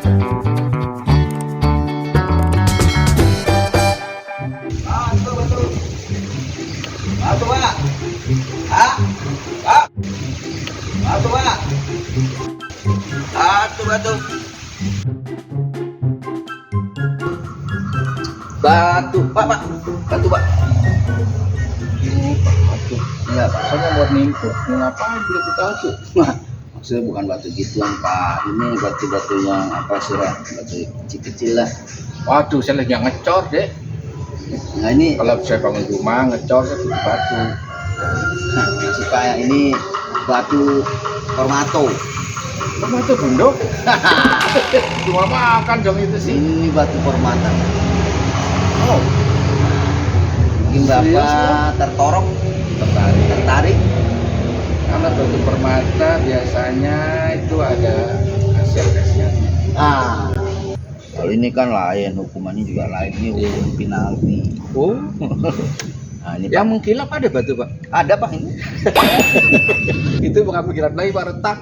Batu Pak. Ah, Pak. Batu Pak. Batu. Batu, Pak. Batu, Pak. Batu. Enggak, Pak. Saya buat nimpuk. Ngapain beli batu? Maksudnya bukan batu gituan, Pak. Ini batu-batu yang apa sih, Pak? Batu kecil-kecil lah. Waduh, saya lagi ngecor deh. Nah, ini Kalau saya bangun rumah ngecor saya butuh batu. si Pak yang ini batu formato. Apa itu bunduk? Cuma makan dong itu sih. Ini batu formata. Oh, Mungkin Serius, Bapak tertorok, tertarik. karena batu permata biasanya itu ada khasiat-khasiat. Ah, kalau ini kan lain, hukumannya juga lain. Ini hukum penalti. Oh, Nah, ini yang Pak. mengkilap ada batu Pak. Ada Pak ini. Itu bukan pikiran lagi Pak, retak.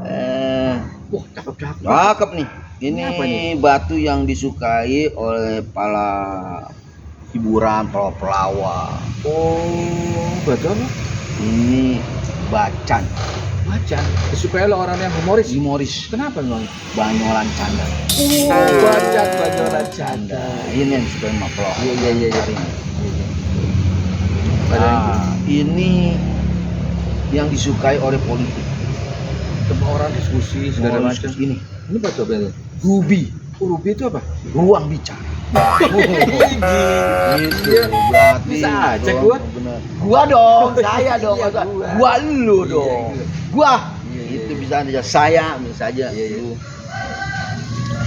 Eh, Wah, cakep-cakep. cakep nih. Ini Ini apa nih? batu yang disukai oleh para hiburan, para pelawak. Oh, batu apa? Ini bacan, Macan. Disukai oleh orang yang humoris. humoris, Kenapa memang? banyolan canda. Macan banyolan canda. Ini yang disukai sama pelawak. Iya. Cari. Ada Ini yang disukai oleh politik. semua orang diskusi segala Mau macam. diskusi ini. Ini batu apa ini? Ruby, Oh, ruby itu apa? ruang bicara. Gitu, Iya. berarti Bisa aja ruang- gua. bener. Gua dong, saya dong. Iya, masa- gua. Gua lu Iya, dong. iya. Gua. Iya, Itu iya. bisa aja saya, bisa aja. Iya, iya. Lu.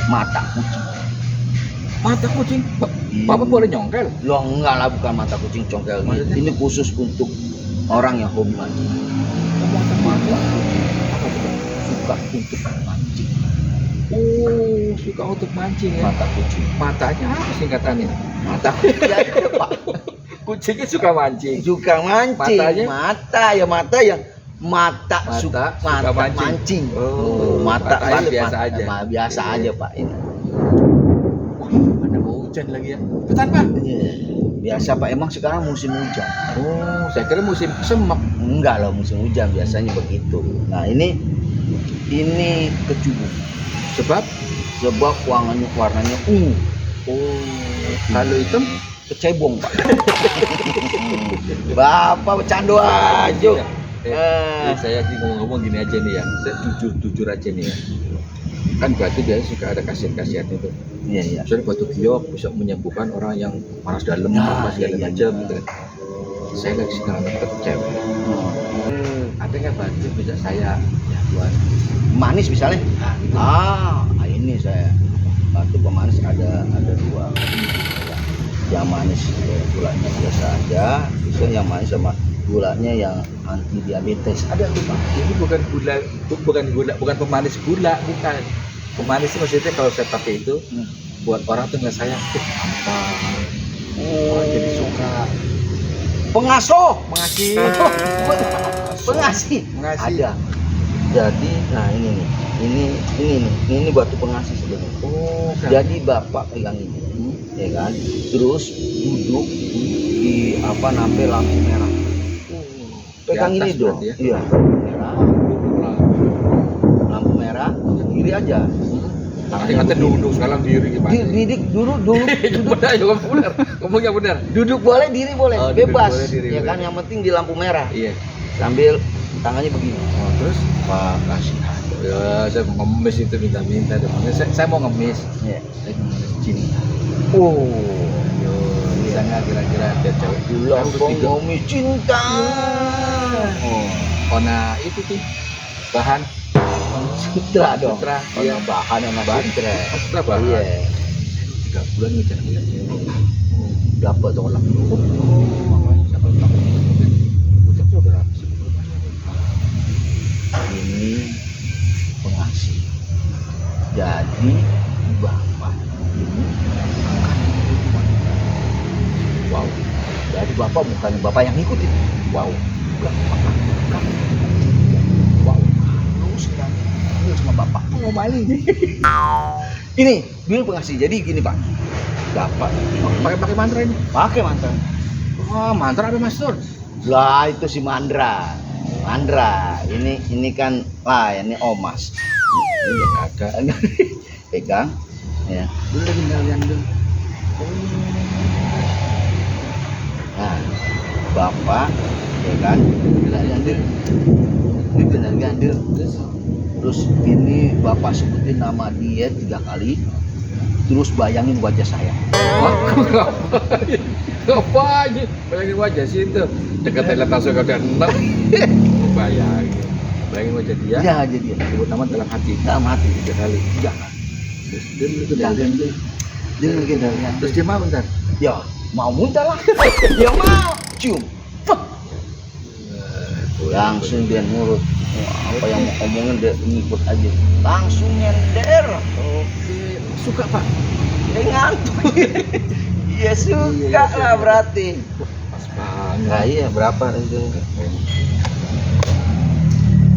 Mata kucing. Mata kucing. Iya. Bapak boleh nyongkel? Lo enggak lah, bukan mata kucing congkel. Maksudnya? Ini khusus untuk orang yang hobi mancing. Mata kucing. Apa itu? Suka untuk mancing. Oh, suka untuk mancing ya. Mata kucing. Matanya apa singkatannya? Mata kucing aja, Pak. Kucingnya suka mancing. Suka mancing. Matanya? Mata yang mata Suka mata mancing. mancing. Oh, mata matanya biasa aja. Biasa Iya. aja, Pak. Ini. Ada mau hujan lagi ya. Betul Pak. Iya. Biasa, Pak. Emang sekarang musim hujan. Oh, saya kira musim semak. Enggak loh, musim hujan biasanya begitu. Nah, ini kecubung. Sebab Sebab warnanya ungu. oh, kalau hitam Kecebong, Pak. Bapak bercanda aja. Saya ngomong gini aja nih ya. Saya jujur aja nih ya. Kan batu biasanya suka ada khasiat-khasiatnya tuh. Iya, iya. Misalnya batu giok bisa menyembuhkan orang yang panas dalam, Nah, apa segala iya, macam iya. gitu kan. Saya lagi sedang deket cewek. Ada nggak batu bisa saya ya buat Manis misalnya. gitu. Ini saya batu pemanis ada dua. Yang manis gulanya biasa aja, bisa yang manis sama gulanya yang anti diabetes. Ada tuh, Pak. Ini bukan pemanis gula, bukan. Pemanis itu maksudnya kalau saya pakai itu buat orang tuh nggak sayang. Apa? Orang jadi suka. Pengasuh. Mengasih. Pengasih. Mengasih. Ada. Jadi, nah ini nih. Ini batu pengasih sebenarnya. Oh, Jadi Bapak pegang ini, ya kan? Terus duduk di nampil lampu merah. Pegang Di atas ini dong. berarti ya? Iya. Merah. Lampu merah, kiri aja. Kata duduk sekarang diri gimana? Didik duduk. Benar, benar. Ngomongnya benar. Duduk boleh, diri boleh, Oh, duduk bebas. boleh, diri Ya boleh. kan, yang penting di lampu merah. Iya. Sambil tangannya begini. Oh, terus? Pak kasih. Ya, saya mau ngemis itu minta-minta. Saya mau ngemis. Ya. Saya mau ngemis cinta. Oh. Yo, bisa nggak kira-kira ada cewek Lambang ngomong cinta. Oh, karena itu tuh bahan Sutra dong. Sutra, Iya. iya. Bahan sama Bahan. sutra. Sutra bahan. Iya. 3 bulan ngejar ngeliat cewek. Dapat dong lah. Makanya siapa tahu. Ucapnya berapa sih? Ini pengasih. Jadi bapak ini akan hukuman. Wow. Jadi bapak bukan bapak yang ngikutin. Wow. Bukan bapak. Wow. Lu sedang sama bapak. Mau maling nih. Ini dulu pengasih. Jadi gini Pak, bapak Pakai mantra ini. pakai mantra. Oh, mantra apa Mas Tur? Lah itu si Mandra. Mandra. Ini kan ini Omas. Ini kagak. Pegang. Ya. Dulu lagi kalian dulu. Nah, bapak ya kan benar gandil. Ini benar gandil. Terus ini bapak sebutin nama dia 3 kali. Terus bayangin wajah saya. Ngapain? Bayangin wajah sih itu. Dekat toilet langsung kagak enak. Bayangin wajah dia. Ya jadi Sebut nama dalam hati. dalam hati 3 kali. jangan. Terus dia itu Jangan. gandil. Dia lagi dari Terus dia mau bentar. ya mau muntah lah. Dia mau cium. Pet. Langsung dia nurut. Wah, apa yang mau omongin dia ngikut aja. Langsung nyender. Oke, suka Pak. Dia ngantuk. Iya suka Iya, lah berarti. Pas banget. Nah iya berapa itu?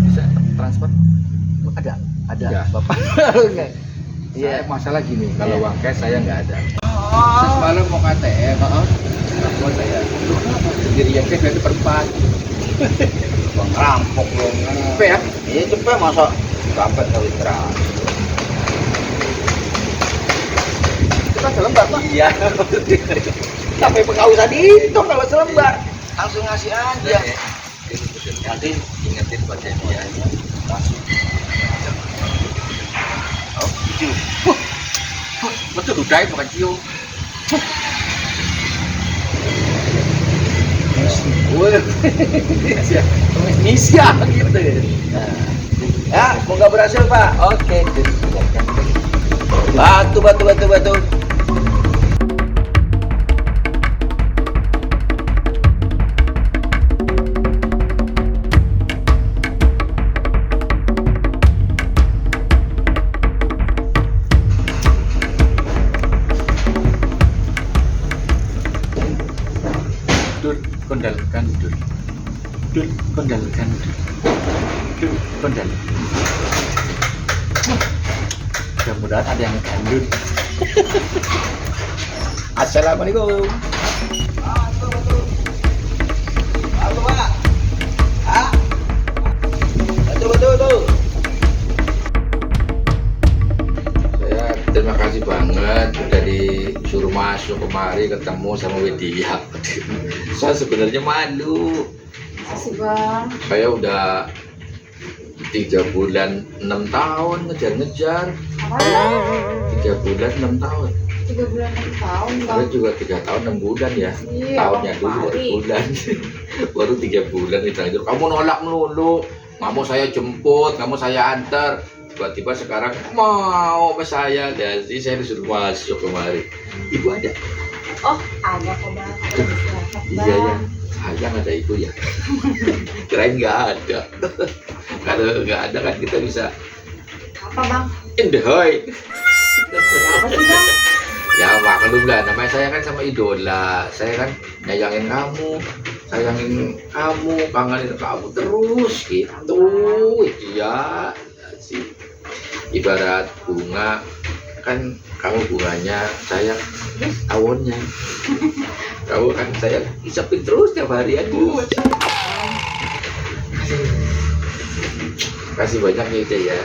Bisa transfer? Ada Ya. bapak. Enggak. Iya, Iya. masalah gini, kalau Iya. uang cash saya nggak ada. Oh. Semalam mau KTM, telepon saya. Lu kenapa? Jadi yang cash itu perempat. Bang rampok lo. Cepet ya? Iya cepet masa dapat kali terang. Kita selembar Pak. Iya. Sampai pengausan itu kalau selembar langsung ngasih aja. Nanti ingetin buat dia. Langsung. Oh, cium. Betul udah bukan cium. Wih, Indonesia gitu. Nah, ya, semoga berhasil Pak. Oke. Batu. Dul, kondalkan dul. Dul, kondalkan dul. Dul, kondal. Mudah-mudahan ada yang kandung. Assalamualaikum. Halo Pak. Ah. Betul. Saya terima kasih banget udah disuruh masuk kemari ketemu sama Widya. Saya sebenarnya malu. Makasih Bang. Saya udah 3 bulan 6 tahun ngejar-ngejar. Apa? 3 bulan 6 tahun. 3 bulan 6 tahun Bang. Saya juga 3 tahun 6 bulan ya. Iya, Tahunnya Bang, dulu baru Pari. bulan. Baru 3 bulan itu. Kamu nolak melulu. Nggak mau saya jemput, nggak mau saya antar. Tiba-tiba sekarang mau sama saya. Jadi saya disuruh masuk kemari. Ibu ada? Oh, ada kok Bang. Ada istirahat, Iya ya. Bang. Sayang ada ibu ya. Kirain nggak ada. Kalau nggak ada kan kita bisa Apa Bang? enjoy. Apa sih Bang? Ya maklum lah, namanya saya kan sama idola. Saya kan sayangin kamu, kangenin kamu terus gitu. Iya sih. Ibarat bunga kan kamu bunganya, saya tawonnya. Kamu kan saya isapin terus tiap hari aku. Kasih banyak ya Ida ya.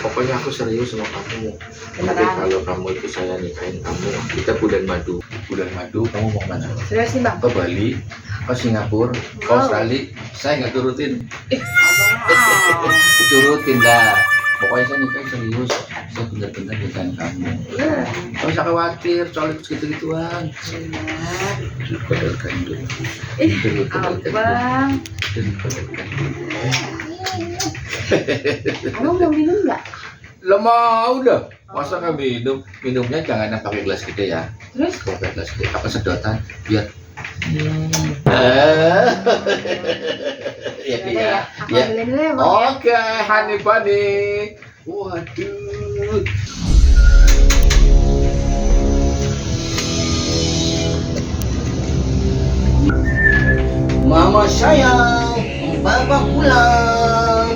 Pokoknya aku serius sama kamu. Nanti Beneran? kalau kamu itu saya nikahin kamu, kita bulan madu. Bulan madu kamu mau mana? Serius nih Bang? Ke Bali, ke Singapura, ke Wow. Australia. Saya nggak turutin. Abang. Turutin dah. Pokoknya saya nikahin serius. Saya benar-benar nikahin kamu. Iya. Gak usah khawatir soal gitu-gituan. Benar. Kodalkan dulu. Ih, Abang. Kodalkan. Abang mau minum nggak? Lo mau dah. Masa nggak minum? Minumnya jangan yang pakai gelas gede ya. Terus? Pakai gelas gede. Apa sedotan? Biar. Iya Yaudah iya. ya. Aku Iya. ambilin dulu ya Bang ya. Oke, honey bunny. Waduh. Mama sayang, Papa pulang.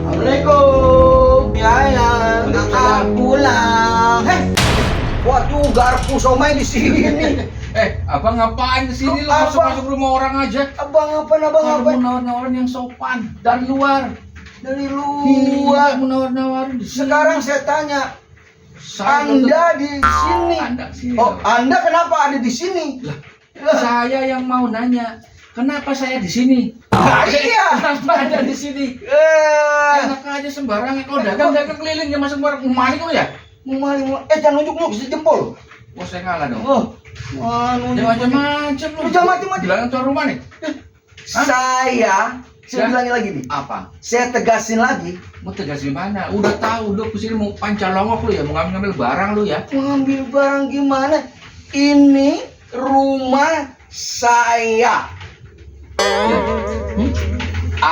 Assalamualaikum. Sayang, kakak pulang. Waduh, garpu somai di sini. Abang ngapain kesini? Lu Abang. masuk rumah orang aja. Abang apa? Kalau mau nawar-nawarin yang sopan dari luar. Dari Iya, luar. mau nawar-nawarin di sini. Sekarang saya tanya, Saya Anda di sini. Anda sini. Oh, Anda kenapa ada di sini? Saya yang mau nanya, kenapa saya di sini? Nah, iya. Kenapa ada di sini? Enak aja sembarangan. Kau dagang keliling ya masuk barang maling lu ya? Jangan nunjuk bisa jempol. Wah, saya ngalah dong. Oh, Dia macam-macam lu. Jangan macam-macam. Bilangin tuan rumah nih. Saya Ya. bilangin lagi nih. Apa? Saya tegasin lagi. Mau tegas gimana? Udah tahu lu kesini mau pancalongok lu ya, mau ngambil barang lu ya. Mengambil barang gimana? Ini rumah saya. Ya.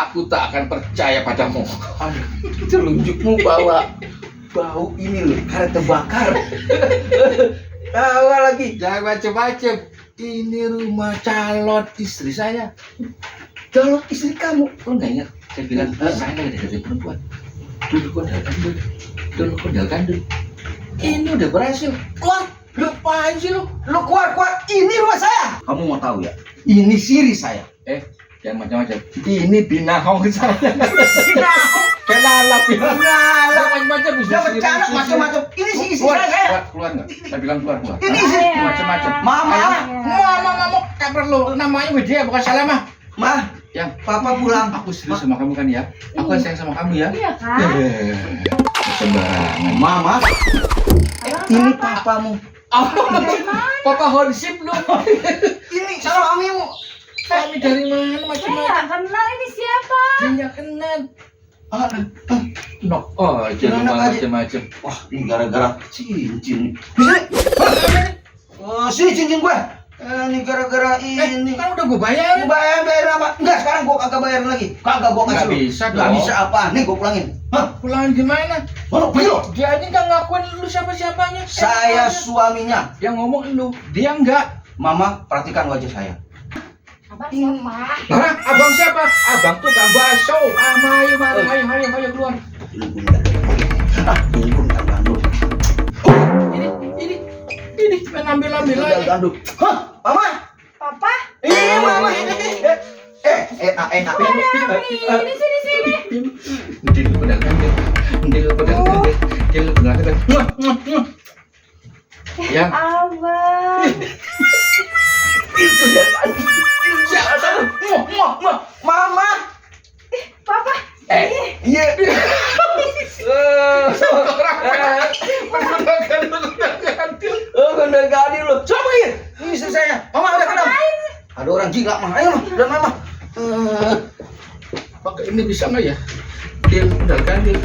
Aku tak akan percaya padamu. Aduh, telunjukmu bawa bau ini loh, karet terbakar. Tawa lagi. Jangan macem-macem. Ini rumah calon istri saya. Calon istri kamu. Lu nggak ingat? Saya bilang saya nggak deketin perempuan. Dulu kondal gandul. Ini udah berhasil. Keluar. Ngapain sih lu? Lu keluar. Ini rumah saya. Kamu mau tahu ya? Ini siri saya. Jangan macam-macam. Ini binahong saya. Kayak lalap ya. Ngalah. Macam-macam bisa. Dia bercanda macam-macam. Ini sih istri saya. Keluar nggak? Saya bilang keluar. Ini sih. Macam-macam. Mama. Mama, kabar lu. Namanya Widya bukan Salamah. Mah, Yang papa pulang. aku serius sama kamu kan ya? Aku sayang sama kamu ya? Iya kan? Sembarangan. Mama, ini papamu. Papa honsip lu. Ini suamimu. Kami dari mana Saya macam-macam? nggak kenal ini siapa. Dia kenal. Ah, No, jangan Enak aja. macam-macam. Wah, ini gara-gara cincin. Sini cincin gue. Ini gara-gara ini. Kan udah gue bayar. Bayar apa? Enggak, sekarang gua kagak bayarin lagi. Kagak gua kasih. Nggak lu. bisa Nggak dong. bisa apa? Nih gua pulangin. Hah? Pulang gimana? Mana pergi lo? Dia aja nggak ngakuin lu siapa-siapanya. Saya suaminya. yang ngomong lu, dia enggak. Mama, perhatikan wajah saya. Abang siapa? Hah? Abang siapa? Abang tukang bakso. Ayo keluar. Ini gua minta gandul. Ini main ambil Minta aja. gandul. Hah? Mama? Papa? Iya, Mama. Enak. Ini sini. Dia lu pedang gandul. Yang Abang. Itu dia. Mama. Papa. Iya. Gandul gandul lo. Coba ya. Ini istri saya. Mama udah kenal. Ada orang gila mah. Ayo mah, udah mama. pakai ini bisa nggak ya? Dia pedang gandul.